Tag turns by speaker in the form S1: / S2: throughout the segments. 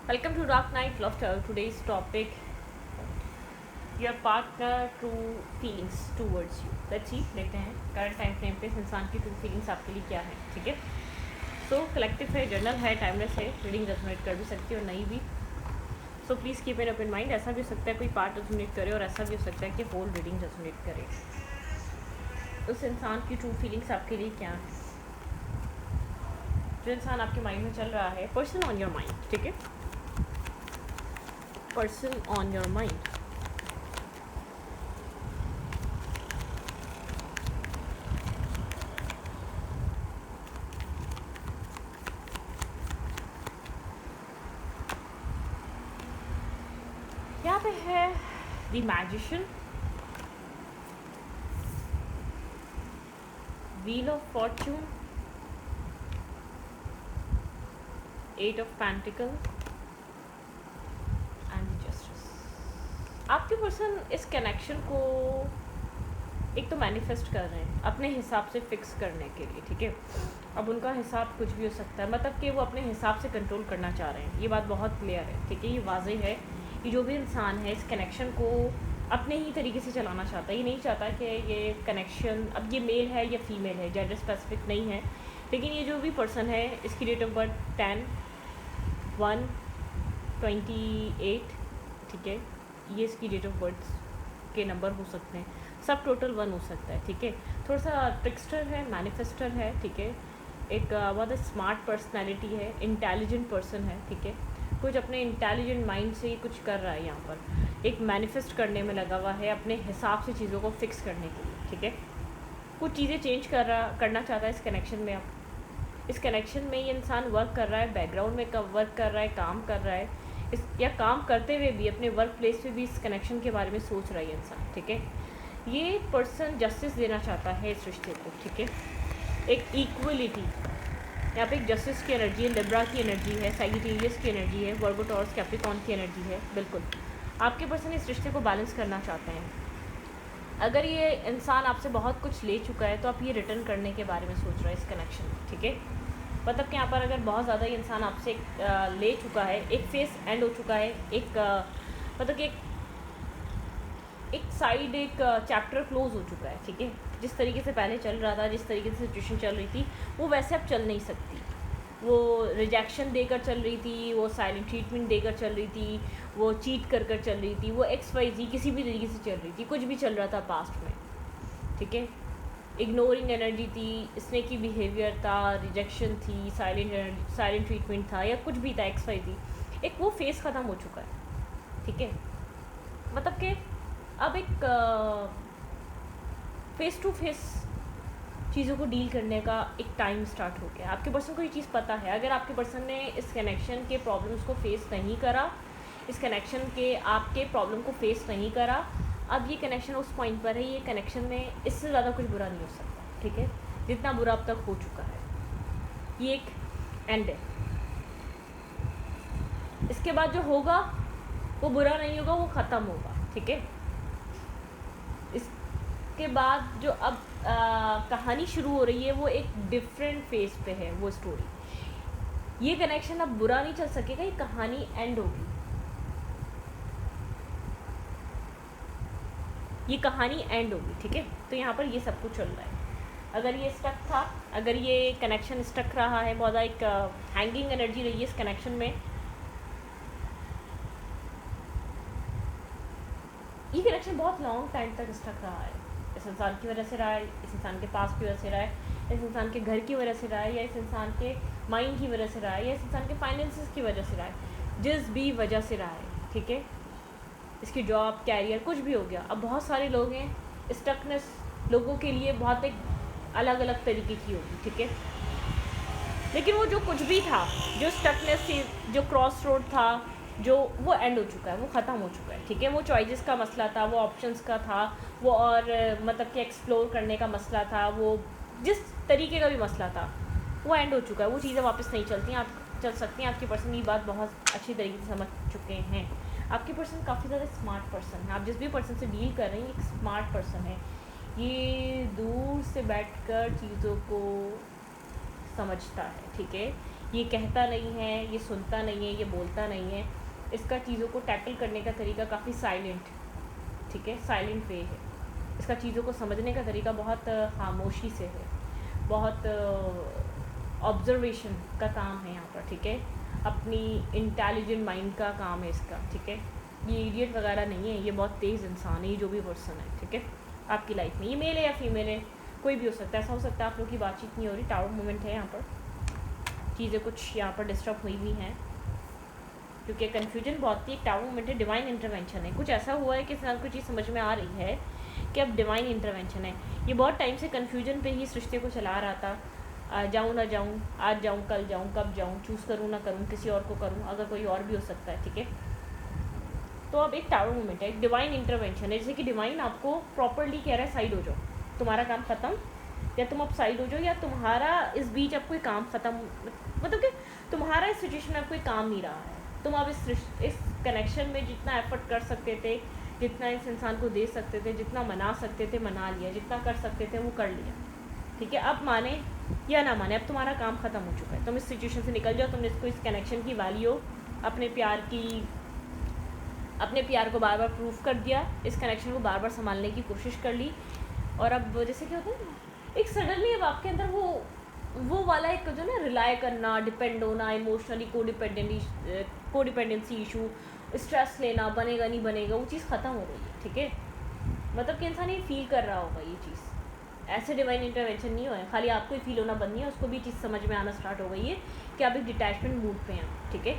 S1: Welcome to Dark Night Laughter. Today's topic: your partner true feelings towards you. Let's see, देखते हैं current time frame पे इंसान की true feelings आपके लिए क्या है. ठीक है. सो कलेक्टिव है, जर्नल है, टाइमलेस है, रीडिंग रेजोनेट कर भी सकती है और नहीं भी. So please keep it up in mind. ऐसा भी हो सकता है कोई पार्ट रेजोनेट करे और ऐसा भी हो सकता है कि होल रीडिंग रेजोनेट करे. उस इंसान की ट्रू फीलिंग्स आपके लिए क्या है, जो इंसान आपके माइंड में चल रहा है. Person on your mind. ठीक है, पर्सन ऑन योर माइंड. यहाँ पे है the magician, wheel of fortune, eight of pentacles and justice. आपके पर्सन इस कनेक्शन को एक तो मैनिफेस्ट कर रहे हैं अपने हिसाब से फिक्स करने के लिए. ठीक है, अब उनका हिसाब कुछ भी हो सकता है, मतलब कि वो अपने हिसाब से कंट्रोल करना चाह रहे हैं. ये बात बहुत क्लियर है. ठीक है, ये वाज़ेह है कि जो भी इंसान है इस कनेक्शन को अपने ही तरीके से चलाना चाहता है. ये नहीं चाहता कि ये कनेक्शन, अब ये मेल है या फीमेल है, जेंडर स्पेसिफिक नहीं है, लेकिन ये जो भी पर्सन है इसकी डेट ऑफ बर्थ 10/1/28. ठीक है, ये इसकी डेट ऑफ बर्थ के नंबर हो सकते हैं, सब टोटल 1 हो सकता है. ठीक है, थोड़ा सा ट्रिक्स्टर है, मैनिफेस्टर है. ठीक है, एक बहुत स्मार्ट पर्सनैलिटी है, इंटेलिजेंट पर्सन है. ठीक है, कुछ अपने इंटेलिजेंट माइंड से ही कुछ कर रहा है. यहाँ पर एक मैनिफेस्ट करने में लगा हुआ है, अपने हिसाब से चीज़ों को फिक्स करने के लिए. ठीक है, कुछ चीज़ें चेंज करना चाहता है इस कनेक्शन में. अब इस कनेक्शन में ये इंसान वर्क कर रहा है, बैकग्राउंड में वर्क कर रहा है, काम कर रहा है, या काम करते हुए भी अपने वर्क प्लेस पे भी इस कनेक्शन के बारे में सोच रहा है ये इंसान. ठीक है, ये पर्सन जस्टिस देना चाहता है इस रिश्ते को. ठीक है, एक इक्वलिटी, यहाँ पे एक जस्टिस की एनर्जी है, लिब्रा की एनर्जी है, सैजिटेरियस की एनर्जी है, वर्गो टॉरस कैप्रिकॉर्न की एनर्जी है. बिल्कुल आपके पर्सन इस रिश्ते को बैलेंस करना चाहते हैं. अगर ये इंसान आपसे बहुत कुछ ले चुका है तो आप ये रिटर्न करने के बारे में सोच रहे हैं इस कनेक्शन में. ठीक है, मतलब कि यहाँ पर अगर बहुत ज़्यादा ये इंसान आपसे ले चुका है, एक फेस एंड हो चुका है, एक मतलब कि एक साइड, एक चैप्टर क्लोज हो चुका है. ठीक है, जिस तरीके से पहले चल रहा था, जिस तरीके से सिचुएशन चल रही थी, वो वैसे अब चल नहीं सकती. वो रिजेक्शन देकर चल रही थी, वो साइलेंट ट्रीटमेंट देकर चल रही थी, वो चीट कर चल रही थी, वो XYZ किसी भी तरीके से चल रही थी, कुछ भी चल रहा था पास्ट में. ठीक है, इग्नोरिंग एनर्जी थी, स्नेकी बिहेवियर था, रिजेक्शन थी, साइलेंट ट्रीटमेंट था, या कुछ भी था XYZ. एक वो फेस ख़त्म हो चुका है. ठीक है, मतलब कि अब एक फेस टू फेस चीज़ों को डील करने का एक टाइम स्टार्ट हो गया. आपके पर्सन को ये चीज़ पता है. अगर आपके पर्सन ने इस कनेक्शन के प्रॉब्लम्स को फेस नहीं करा, इस कनेक्शन के आपके प्रॉब्लम को फेस नहीं करा, अब ये कनेक्शन उस पॉइंट पर है, ये कनेक्शन में इससे ज़्यादा कुछ बुरा नहीं हो सकता. ठीक है, जितना बुरा अब तक हो चुका है, ये एक एंड है. इसके बाद जो होगा वो बुरा नहीं होगा, वो ख़त्म होगा. ठीक है, इसके बाद जो अब कहानी शुरू हो रही है वो एक डिफरेंट फेज पे है. वो स्टोरी, ये कनेक्शन अब बुरा नहीं चल सकेगा, ये कहानी एंड होगी, ये कहानी एंड होगी. ठीक है, तो यहाँ पर ये सब कुछ चल रहा है. अगर ये स्टक था, अगर ये कनेक्शन स्टक रहा है, बहुत एक हैंगिंग एनर्जी रही है इस कनेक्शन में, ये कनेक्शन बहुत लॉन्ग टाइम तक स्टक रहा है. इस इंसान की वजह से रहा है, इस इंसान के पास की वजह से रहा है, इस इंसान के घर की वजह से रहा है, या इस इंसान के माइंड की वजह से रहा है, या इस इंसान के फाइनेंसिस की वजह से रहा है, जिस भी वजह से रहा है. ठीक है, इसकी जॉब, कैरियर, कुछ भी हो गया. अब बहुत सारे लोग हैं, स्टकनेस लोगों के लिए बहुत एक अलग अलग तरीके की होगी. ठीक है, लेकिन वो जो कुछ भी था, जो स्टकनेस थी, जो क्रॉस रोड था, जो वो एंड हो चुका है, वो ख़त्म हो चुका है. ठीक है, वो चॉइसेस का मसला था, वो ऑप्शंस का था, वो और मतलब कि एक्सप्लोर करने का मसला था, वो जिस तरीके का भी मसला था, वो एंड हो चुका है. वो चीज़ें वापस नहीं चलती हैं, आप चल सकती हैं. आपके पर्सन ये बात बहुत अच्छी तरीके से समझ चुके हैं. आपके पर्सन काफ़ी ज़्यादा स्मार्ट पर्सन है. आप जिस भी पर्सन से डील कर रहे हैं, एक स्मार्ट पर्सन है. ये दूर से बैठकर चीज़ों को समझता है. ठीक है, ये कहता नहीं है, ये सुनता नहीं है, ये बोलता नहीं है। इसका चीज़ों को टैकल करने का तरीका काफ़ी साइलेंट, ठीक है, साइलेंट वे है। इसका चीज़ों को समझने का तरीका बहुत खामोशी से है, बहुत ऑब्जर्वेशन का काम है यहाँ पर, ठीक है। अपनी इंटेलिजेंट माइंड का काम है इसका, ठीक है। ये इडियट वगैरह नहीं है, ये बहुत तेज़ इंसान है, ये जो भी पर्सन है, ठीक है, आपकी लाइफ में। ये मेल है या फीमेल है, कोई भी हो सकता है। ऐसा हो सकता है आप लोग की बातचीत नहीं हो रही, टावर मोमेंट है यहाँ पर, चीज़ें कुछ यहाँ पर डिस्टर्ब हुई हुई हैं, क्योंकि कन्फ्यूजन बहुत थी। एक टावर मोमेंट है, डिवाइन इंटरवेंशन है। कुछ ऐसा हुआ है कि इंसान को चीज़ समझ में आ रही है कि अब डिवाइन इंटरवेंशन है। ये बहुत टाइम से कन्फ्यूजन पे ही इस रिश्ते को चला रहा था, जाऊँ ना जाऊँ, आज जाऊँ, कल जाऊँ, कब जाऊँ, चूज़ करूँ ना करूँ, किसी और को करूँ, अगर कोई और भी हो सकता है, ठीक है। तो अब एक टावर मोमेंट है, एक डिवाइन इंटरवेंशन है, जैसे कि डिवाइन आपको प्रॉपरली कह रहा है साइड हो जाओ, तुम्हारा काम ख़त्म, या तुम अब साइड हो जाओ, या तुम्हारा इस बीच अब कोई काम ख़त्म, मतलब कि तुम्हारा इस सिचुएशन में अब कोई काम नहीं रहा है। तुम अब इस कनेक्शन में जितना एफर्ट कर सकते थे, जितना इस इंसान को दे सकते थे, जितना मना सकते थे मना लिया, जितना कर सकते थे वो कर लिया, ठीक है। अब माने या ना माने, अब तुम्हारा काम ख़त्म हो चुका है। तुम इस सिचुएशन से निकल जाओ। तुमने इसको, इस कनेक्शन की वैल्यू, अपने प्यार को बार बार प्रूव कर दिया, इस कनेक्शन को बार बार संभालने की कोशिश कर ली। और अब जैसे क्या होता है ना, एक सडनली अब आपके अंदर वो वाला एक जो ना रिलाई करना, डिपेंड होना, इमोशनली कोडिपेंडेंसी इशू, स्ट्रेस लेना, बनेगा नहीं बनेगा, वो चीज़ ख़त्म हो गई है, ठीक है। मतलब कि इंसान ये फील कर रहा होगा ये चीज़, ऐसे डिवाइन इंटरवेंशन नहीं हुआ है, खाली आपको ही फील होना बंद नहीं है, उसको भी चीज़ समझ में आना स्टार्ट हो गई है कि आप एक डिटैचमेंट मूड पे हैं, ठीक है।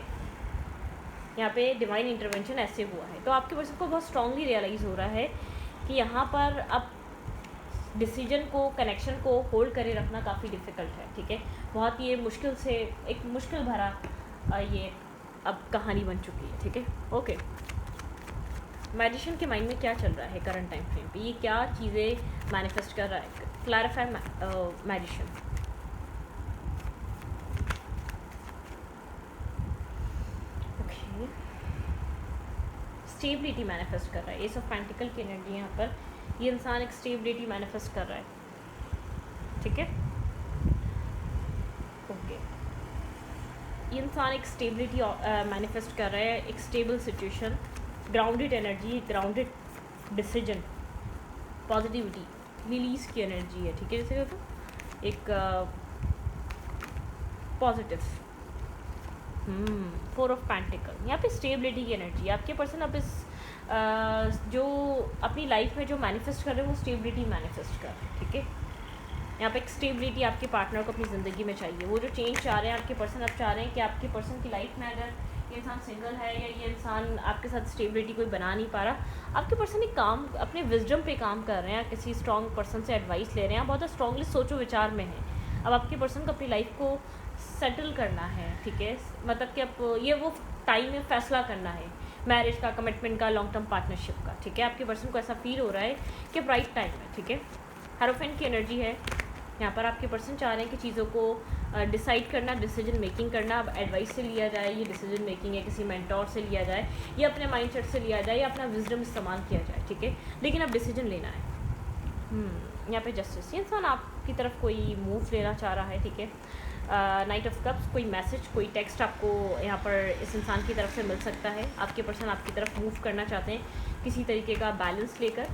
S1: यहाँ पे डिवाइन इंटरवेंशन ऐसे हुआ है, तो आपके पर्सन को बहुत स्ट्रांगली रियलाइज़ हो रहा है कि यहाँ पर अब डिसीजन को, कनेक्शन को होल्ड करे रखना काफ़ी डिफ़िकल्ट है, ठीक है। बहुत ये मुश्किल से, एक मुश्किल भरा ये अब कहानी बन चुकी है, ठीक है। ओके, मैजिशियन के माइंड में क्या चल रहा है करंट टाइम फ्रेम पे, ये क्या चीज़ें मैनिफेस्ट कर रहा है? Clarify magician. Okay, stability manifest कर रहा है, एस ऑफ पेंटिकल की एनर्जी यहाँ पर, ये इंसान एक स्टेबिलिटी मैनिफेस्ट कर रहा है, ठीक है। ओके, ये इंसान एक स्टेबिलिटी मैनिफेस्ट कर रहा है, एक stable situation, grounded energy, grounded decision, positivity, release की एनर्जी है, ठीक है। जैसे तो एक पॉजिटिव, 4 ऑफ पेंटिकल, यहाँ पे स्टेबिलिटी की एनर्जी। आपके पर्सन अब इस जो अपनी लाइफ में जो मैनिफेस्ट कर रहे हैं वो स्टेबिलिटी मैनिफेस्ट कर रहे हैं, ठीक है। यहाँ पे एक स्टेबिलिटी आपके पार्टनर को अपनी ज़िंदगी में चाहिए। वो जो चेंज चाह रहे हैं आपके पर्सन, अब चाह रहे हैं कि आपके पर्सन की लाइफ में अगर ये इंसान सिंगल है या ये इंसान आपके साथ स्टेबिलिटी कोई बना नहीं पा रहा, आपके पर्सन एक काम, अपने विजडम पे काम कर रहे हैं, किसी स्ट्रॉन्ग पर्सन से एडवाइस ले रहे हैं, बहुत स्ट्रांगली सोचो विचार में है। अब आपके पर्सन को अपनी लाइफ को सेटल करना है, ठीक है। मतलब कि अब ये वो टाइम में फैसला करना है, मैरिज का, कमिटमेंट का, लॉन्ग टर्म पार्टनरशिप का, ठीक है। आपके पर्सन को ऐसा फील हो रहा है कि अब राइट टाइम है, ठीक है। हेरोफेंट की एनर्जी है यहाँ पर। आपके पर्सन चाह रहे हैं कि चीज़ों को डिसाइड करना, डिसीजन मेकिंग करना, अब एडवाइस से लिया जाए, ये डिसीजन मेकिंग है, किसी मेंटोर से लिया जाए, या अपने माइंडसेट से लिया जाए, या अपना विजडम इस्तेमाल किया जाए, ठीक है। लेकिन अब डिसीजन लेना है। यहाँ पे जस्टिस, ये इंसान आपकी तरफ कोई मूव लेना चाह रहा है, ठीक है। नाइट ऑफ कप्स, कोई मैसेज, कोई टेक्स्ट आपको यहाँ पर इस इंसान की तरफ से मिल सकता है। आपके पर्सन आपकी तरफ मूव करना चाहते हैं किसी तरीके का बैलेंस लेकर,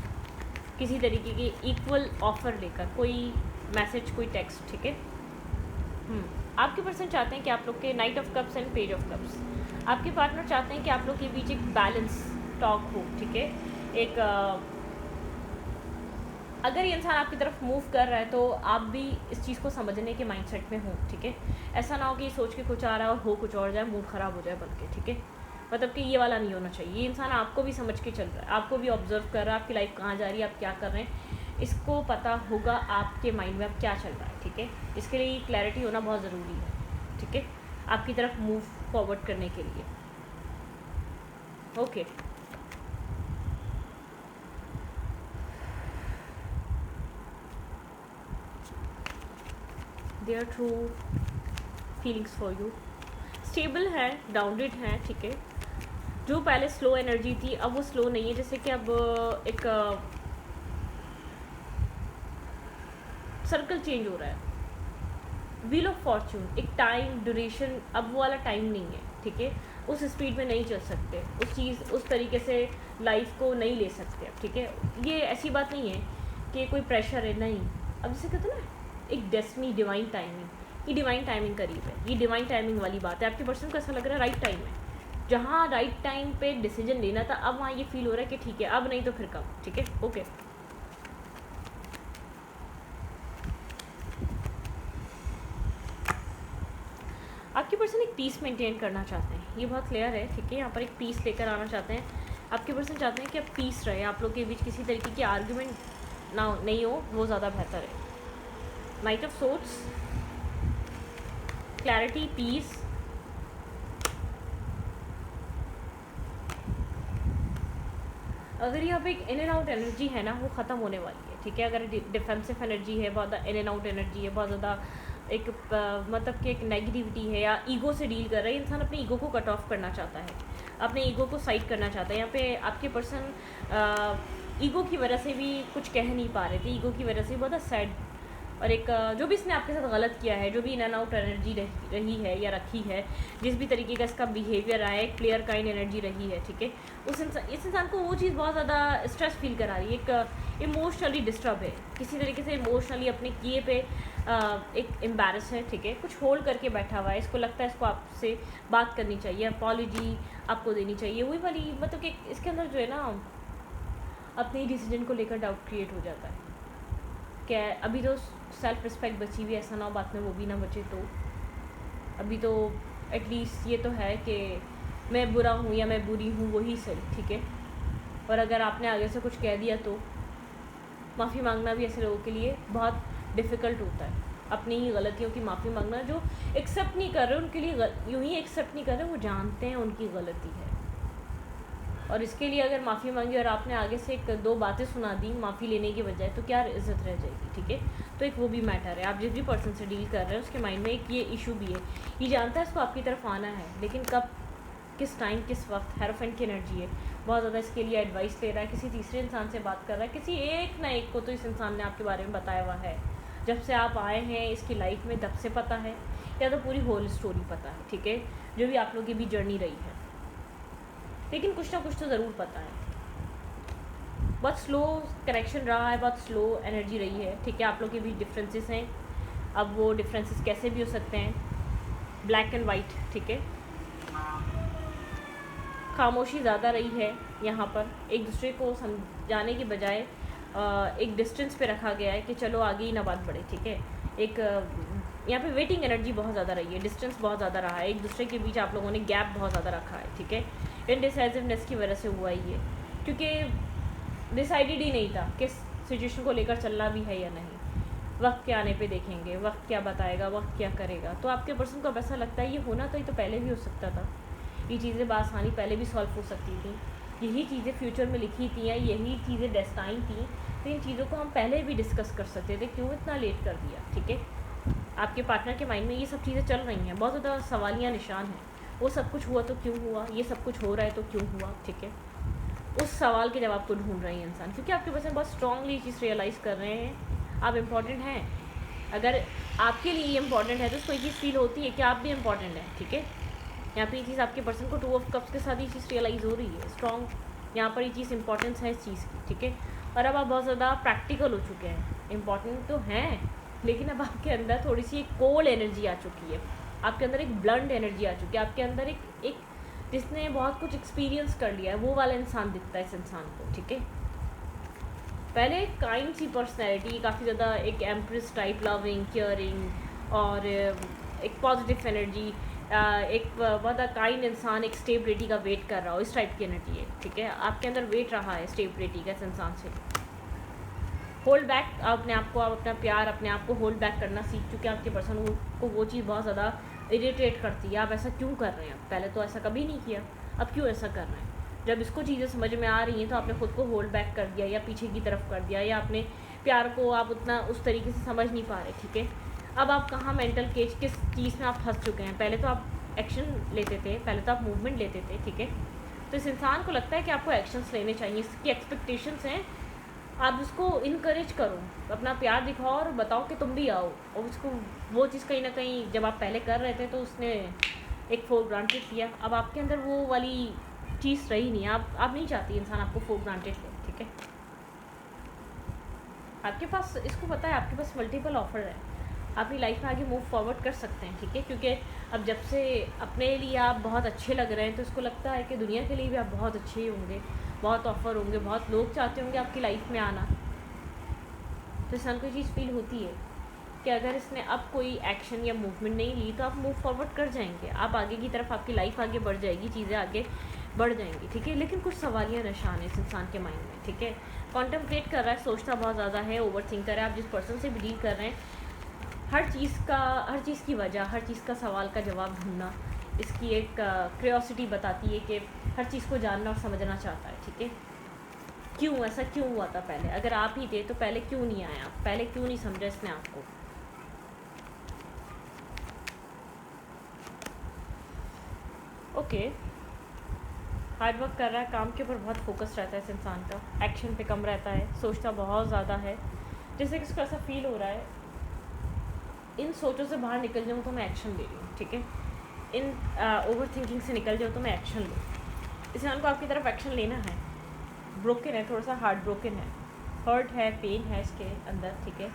S1: किसी तरीके के इक्वल ऑफर लेकर, कोई मैसेज, कोई टेक्स्ट, ठीक है। आपके पर्सन चाहते हैं कि आप लोग के night of cups and page of cups, आपके पार्टनर चाहते हैं कि आप लोग के बीच एक बैलेंस टॉक हो, ठीक है। एक अगर ये इंसान आपकी तरफ मूव कर रहा है तो आप भी इस चीज़ को समझने के माइंडसेट में हो, ठीक है। ऐसा ना हो कि सोच के कुछ आ रहा है और हो कुछ और जाए, मूड ख़राब हो जाए बन के, ठीक है। मतलब कि ये वाला नहीं होना चाहिए। ये इंसान आपको भी समझ के चल रहा है, आपको भी ऑब्जर्व कर रहा है, आपकी लाइफ कहाँ जा रही है, आप क्या कर रहे हैं, इसको पता होगा आपके माइंड में अब क्या चल रहा है, ठीक है। इसके लिए क्लैरिटी होना बहुत ज़रूरी है, ठीक है, आपकी तरफ मूव फॉरवर्ड करने के लिए। Okay, their true feelings for you, stable है, ग्राउंडेड है, ठीक है। जो पहले स्लो एनर्जी थी अब वो स्लो नहीं है, जैसे कि अब एक सर्कल चेंज हो रहा है, व्हील ऑफ फॉर्चून, एक टाइम ड्यूरेशन, अब वो वाला टाइम नहीं है, ठीक है, उस स्पीड में नहीं चल सकते, उस तरीके से लाइफ को नहीं ले सकते अब, ठीक है। ये ऐसी बात नहीं है कि कोई प्रेशर है, नहीं। अब जैसे कहते हैं ना एक डेस्टिनी, डिवाइन टाइमिंग, ये डिवाइन टाइमिंग करीब है, ये डिवाइन टाइमिंग वाली बात है। आपके पर्सन को ऐसा लग रहा है राइट टाइम है, जहाँ राइट टाइम पे डिसीजन लेना था, अब वहाँ ये फील हो रहा है कि ठीक है अब नहीं तो फिर कब, ठीक है, ओके। आपके पर्सन एक पीस मेंटेन करना चाहते हैं, ये बहुत क्लियर है, ठीक है। यहाँ पर एक पीस लेकर आना चाहते हैं। आपके पर्सन चाहते हैं कि अब पीस रहे, आप लोग के बीच किसी तरीके की आर्ग्यूमेंट ना नहीं हो, वो ज़्यादा बेहतर है। Knight of swords, clarity, peace. अगर यहाँ पे एक इन एंड आउट एनर्जी है ना, वो ख़त्म होने वाली है, ठीक है। अगर डिफेंसिव एनर्जी है, बहुत ज़्यादा इन एंड आउट एनर्जी है, बहुत ज़्यादा एक मतलब कि एक नेगेटिविटी है या ईगो से डील कर रहा है, इंसान अपने ईगो को कट ऑफ करना चाहता है, अपने ईगो को साइड करना चाहता है। यहाँ पे आपके पर्सन ईगो की वजह से भी कुछ कह नहीं पा रहे थे, ईगो की वजह से बहुत सैड, और एक जो भी इसने आपके साथ गलत किया है, जो भी इन एंड आउट एनर्जी रही है या रखी है, जिस भी तरीके का इसका बिहेवियर आया है, एक क्लियर काइंड एनर्जी रही है, ठीक है। इस इंसान को वो चीज़ बहुत ज़्यादा स्ट्रेस फील करा रही है, एक इमोशनली डिस्टर्ब है, किसी तरीके से इमोशनली अपने किए पे एक एम्बैरस है, ठीक है, कुछ होल्ड करके बैठा हुआ है। इसको लगता है इसको आपसे बात करनी चाहिए, अपॉलॉजी आपको देनी चाहिए, वही वाली मतलब कि इसके अंदर जो है ना अपने डिसीजन को लेकर डाउट क्रिएट हो जाता है। क्या अभी तो सेल्फ रिस्पेक्ट बची हुई है, ऐसा ना हो बाद में वो भी ना बचे, तो अभी तो एटलीस्ट ये तो है कि मैं बुरा हूँ या मैं बुरी हूँ, वही सही, ठीक है। और अगर आपने आगे से कुछ कह दिया तो माफ़ी मांगना भी ऐसे लोगों के लिए बहुत डिफ़िकल्ट होता है। अपनी ही गलतियों की माफ़ी मांगना, जो एक्सेप्ट नहीं कर रहे उनके लिए यूँ ही एक्सेप्ट नहीं कर रहे, वो जानते हैं उनकी गलती है, और इसके लिए अगर माफ़ी मांगी और आपने आगे से एक दो बातें सुना दी माफ़ी लेने की बजाय, तो क्या इज्जत रह जाएगी, ठीक है। तो एक वो भी मैटर है, आप जिस भी पर्सन से डील कर रहे हैं उसके माइंड में एक ये इशू भी है, ये जानता है इसको आपकी तरफ आना है, लेकिन कब, किस टाइम, किस वक्त। हेरोफेंट की एनर्जी है, बहुत ज़्यादा इसके लिए एडवाइस ले रहा है, किसी तीसरे इंसान से बात कर रहा है, किसी एक ना एक को तो इस इंसान ने आपके बारे में बताया हुआ है, जब से आप आए हैं इसकी लाइफ में तब से पता है, या तो पूरी होल स्टोरी पता है, ठीक है, जो भी आप लोगों की भी जर्नी रही है, लेकिन कुछ ना कुछ तो ज़रूर पता है। बहुत स्लो कनेक्शन रहा है, बहुत स्लो एनर्जी रही है, ठीक है। आप लोग के बीच डिफरेंसेस हैं, अब वो डिफरेंसेस कैसे भी हो सकते हैं, ब्लैक एंड वाइट, ठीक है। खामोशी ज़्यादा रही है यहाँ पर, एक दूसरे को समझाने की बजाय एक डिस्टेंस पे रखा गया है कि चलो आगे ही ना बात बढ़े, ठीक है। एक यहाँ पे वेटिंग एनर्जी बहुत ज़्यादा रही है, डिस्टेंस बहुत ज़्यादा रहा है, एक दूसरे के बीच आप लोगों ने गैप बहुत ज़्यादा रखा है, ठीक है। इनडिसाइसिवनेस की वजह से हुआ ये, क्योंकि डिसाइडेड ही नहीं था कि सिचुएशन को लेकर चलना भी है या नहीं, वक्त के आने पे देखेंगे, वक्त क्या बताएगा, वक्त क्या करेगा। तो आपके पर्सन को अब ऐसा लगता है ये होना तो ये तो पहले भी हो सकता था, ये चीज़ें बआसानी पहले भी सॉल्व हो सकती थी, यही चीज़ें फ्यूचर में लिखी थी या यही चीज़ें डेस्टाइन थी, तो इन चीज़ों को हम पहले भी डिस्कस कर सकते थे, क्यों इतना लेट कर दिया, ठीक है। आपके पार्टनर के माइंड में ये सब चीज़ें चल रही हैं, बहुत ज़्यादा सवालिया निशान हैं, वो सब कुछ हुआ तो क्यों हुआ, ये सब कुछ हो रहा है तो क्यों हुआ, ठीक है। उस सवाल के जवाब को ढूंढ रहे हैं इंसान, क्योंकि आपके पर्सन बहुत स्ट्रांगली चीज़ रियलाइज़ कर रहे हैं आप इम्पॉर्टेंट हैं। अगर आपके लिए ये इम्पॉर्टेंट है तो उसको ये चीज़ फील होती है कि आप भी इम्पॉर्टेंट हैं, ठीक है। यहाँ पे ये चीज़ आपके पर्सन को 2 ऑफ कप्स के साथ ये चीज़ रियलाइज़ हो रही है, स्ट्रॉन्ग यहाँ पर ये चीज़ इंपॉर्टेंस है इस चीज़ की, ठीक है। और अब आप बहुत ज़्यादा प्रैक्टिकल हो चुके हैं, इंपॉर्टेंट तो हैं, लेकिन अब आपके अंदर थोड़ी सी एक कोल्ड एनर्जी आ चुकी है, आपके अंदर एक ब्लंट एनर्जी आ चुकी है, आपके अंदर एक जिसने बहुत कुछ एक्सपीरियंस कर लिया है वो वाला इंसान दिखता है इस इंसान को, ठीक है। पहले काइंड सी पर्सनैलिटी, काफ़ी ज़्यादा एक एम्प्रेस टाइप, लविंग, केयरिंग और एक पॉजिटिव एनर्जी, एक बहुत काइंड इंसान, एक स्टेबिलिटी का वेट कर रहा हो, इस टाइप की एनर्जी है, ठीक है। आपके अंदर वेट रहा है स्टेबिलिटी का इस इंसान से। होल्ड बैक, अपने आप को, आप अपना प्यार अपने आप को होल्ड बैक करना सीख चुके हैं। आपके पर्सन को वो चीज़ बहुत ज़्यादा इरिटेट करती है, आप ऐसा क्यों कर रहे हैं, पहले तो ऐसा कभी नहीं किया, अब क्यों ऐसा कर रहे हैं। जब इसको चीज़ें समझ में आ रही हैं तो आपने खुद को होल्ड बैक कर दिया या पीछे की तरफ कर दिया, या अपने प्यार को आप उतना उस तरीके से समझ नहीं पा रहे, ठीक है। अब आप कहाँ मेंटल केज, किस चीज़ में आप फंस चुके हैं। पहले तो आप एक्शन लेते थे, पहले तो आप मूवमेंट लेते थे, ठीक है। तो इस इंसान को लगता है कि आपको एक्शंस लेने चाहिए, इसकी एक्सपेक्टेशंस हैं आप उसको इनकरेज करो, अपना प्यार दिखाओ और बताओ कि तुम भी आओ। और उसको वो चीज़ कहीं ना कहीं जब आप पहले कर रहे थे तो उसने एक फॉर ग्रांटेड किया, अब आपके अंदर वो वाली चीज़ रही नहीं, आप नहीं चाहती इंसान आपको फॉर ग्रांटेड ले, ठीक है। आपके पास, इसको पता है आपके पास मल्टीपल ऑफर है, आप अपनी लाइफ में आगे मूव फॉरवर्ड कर सकते हैं, ठीक है। क्योंकि अब जब से अपने लिए आप बहुत अच्छे लग रहे हैं तो उसको लगता है कि दुनिया के लिए भी आप बहुत अच्छे ही होंगे, बहुत ऑफ़र होंगे, बहुत लोग चाहते होंगे आपकी लाइफ में आना। तो इंसान को ये चीज़ फील होती है कि अगर इसने अब कोई एक्शन या मूवमेंट नहीं ली तो आप मूव फॉरवर्ड कर जाएंगे, आप आगे की तरफ, आपकी लाइफ आगे बढ़ जाएगी, चीज़ें आगे बढ़ जाएंगी, ठीक है। लेकिन कुछ सवालिया निशान है इस इंसान के माइंड में, ठीक है। कॉन्टेम्पलेट कर रहा है, सोचता बहुत ज़्यादा है, ओवर थिंकर है। आप जिस पर्सन से भी डील कर रहे हैं, हर चीज़ की वजह, हर चीज़ का सवाल का जवाब ढूंढना इसकी एक क्यूरियोसिटी बताती है कि हर चीज़ को जानना और समझना चाहता है, ठीक है। क्यों ऐसा क्यों हुआ था पहले, अगर आप ही थे तो पहले क्यों नहीं आया, पहले क्यों नहीं समझा इसने आपको। ओके, हार्ड वर्क कर रहा है, काम के ऊपर बहुत फोकस रहता है इस इंसान का, एक्शन पे कम रहता है, सोचता बहुत ज़्यादा है। जैसे कि इसको ऐसा फील हो रहा है, इन सोचों से बाहर निकल जाऊँ तो मैं एक्शन ले लूँ, ठीक है। इन ओवर थिंकिंग से निकल जाऊँ तो मैं एक्शन लूँ। इस इंसान को आपकी तरफ एक्शन लेना है, ब्रोकन है, थोड़ा सा हार्ट ब्रोकन है, हर्ट है, पेन है इसके अंदर, ठीक है।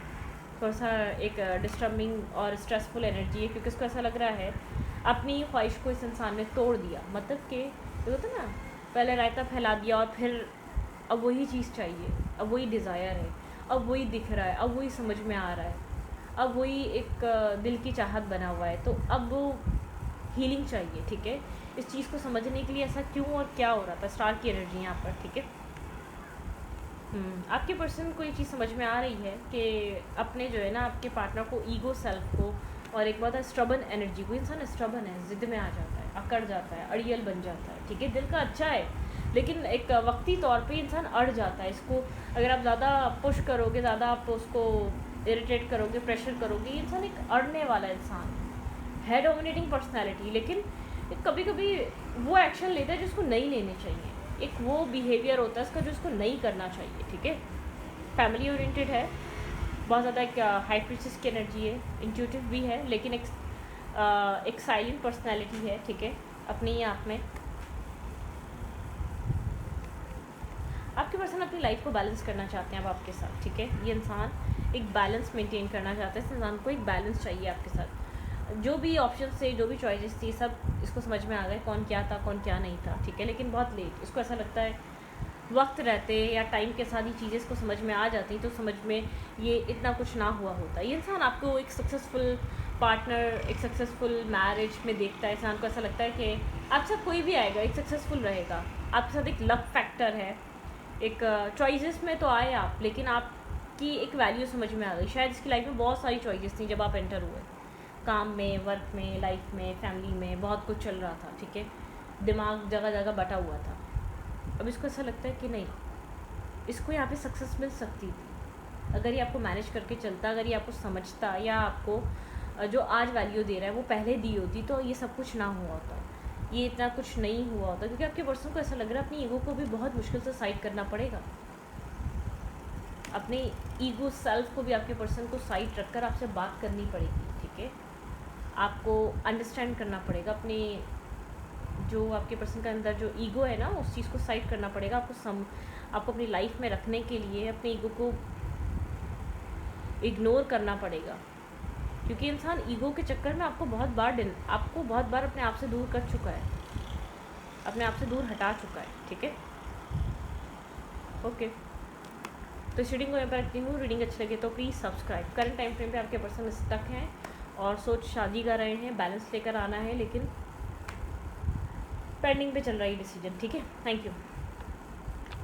S1: थोड़ा सा एक डिस्टर्बिंग और स्ट्रेसफुल एनर्जी है, क्योंकि उसको ऐसा लग रहा है अपनी ख्वाहिश को इस इंसान ने तोड़ दिया। मतलब कि होता ना, पहले रायता फैला दिया और फिर अब वही चीज़ चाहिए, अब वही डिज़ायर है, अब वही दिख रहा है, अब वही समझ में आ रहा है, अब वही एक दिल की चाहत बना हुआ है। तो अब वो हीलिंग चाहिए, ठीक है। इस चीज़ को समझने के लिए ऐसा क्यों और क्या हो रहा था, स्टार की एनर्जी यहाँ पर, ठीक है। आपके पर्सन को ये चीज़ समझ में आ रही है कि अपने जो है ना, आपके पार्टनर को, ईगो सेल्फ को, और एक बात है स्ट्रबन एनर्जी को, इंसान स्ट्रबन है, ज़िद में आ जाता है, अकड़ जाता है, अड़ियल बन जाता है, ठीक है। दिल का अच्छा है लेकिन एक वक्ती तौर पे इंसान अड़ जाता है। इसको अगर आप ज़्यादा पुश करोगे, ज़्यादा आप उसको इरिटेट करोगे, प्रेशर करोगे, ये इंसान एक अड़ने वाला इंसान है, डोमिनेटिंग पर्सनैलिटी। लेकिन कभी कभी वो एक्शन लेता है जिसको नहीं लेने चाहिए, एक वो बिहेवियर होता है इसका जो उसको नहीं करना चाहिए, ठीक है। फैमिली ओरिएंटेड है, बहुत ज़्यादा एक हाई प्रिंसेस की एनर्जी है, इंट्यूटिव भी है, लेकिन एक साइलेंट पर्सनैलिटी है, ठीक है, अपने ही आप में। आपके पर्सन अपनी लाइफ को बैलेंस करना चाहते हैं अब आपके साथ, ठीक है। ये इंसान एक बैलेंस मेंटेन करना चाहता है, इस इंसान को एक बैलेंस चाहिए आपके साथ। जो भी ऑप्शन थे, जो भी चॉइसेस थी, सब इसको समझ में आ गए, कौन क्या था, कौन क्या नहीं था, ठीक है। लेकिन बहुत लेट, इसको ऐसा लगता है वक्त रहते या टाइम के साथ ही चीज़ें इसको समझ में आ जाती तो समझ में ये इतना कुछ ना हुआ होता। ये इंसान आपको एक सक्सेसफुल पार्टनर, एक सक्सेसफुल मैरिज में देखता है। इंसान को ऐसा लगता है कि आपके साथ कोई भी आएगा एक सक्सेसफुल रहेगा, आपके साथ एक लक फैक्टर है, एक चॉइसेस में तो आए आप, लेकिन आपकी एक वैल्यू समझ में आ गई। शायद इसकी लाइफ में बहुत सारी चॉइसेस थी जब आप एंटर हुए, काम में, वर्क में, लाइफ में, फैमिली में, बहुत कुछ चल रहा था, ठीक है। दिमाग जगह जगह बटा हुआ था। अब इसको ऐसा लगता है कि नहीं, इसको यहाँ पे सक्सेस मिल सकती थी अगर ये आपको मैनेज करके चलता, अगर ये आपको समझता, या आपको जो आज वैल्यू दे रहा है वो पहले दी होती तो ये सब कुछ ना हुआ होता, ये इतना कुछ नहीं हुआ होता। क्योंकि आपके पर्सन को ऐसा लग रहा है अपनी ईगो को भी बहुत मुश्किल से साइड करना पड़ेगा, अपने ईगो सेल्फ को भी आपके पर्सन को साइड रखकर आपसे बात करनी पड़ेगी, ठीक है। आपको अंडरस्टैंड करना पड़ेगा अपने, जो आपके पर्सन के अंदर जो ईगो है ना, उस चीज़ को साइड करना पड़ेगा आपको अपनी लाइफ में रखने के लिए अपने ईगो को इग्नोर करना पड़ेगा। क्योंकि इंसान ईगो के चक्कर में आपको बहुत बार अपने आप से दूर कर चुका है, अपने आप से दूर हटा चुका है, ठीक है। ओके, तो इस रीडिंग को यहाँ पर रखती हूँ। रीडिंग अच्छी लगे तो please subscribe. Current time frame पे आपके पर्सन स्टक हैं और सोच शादी कर रहे हैं, बैलेंस लेकर आना है, लेकिन पेंडिंग पे चल रहा है डिसीजन, ठीक है। Thank you.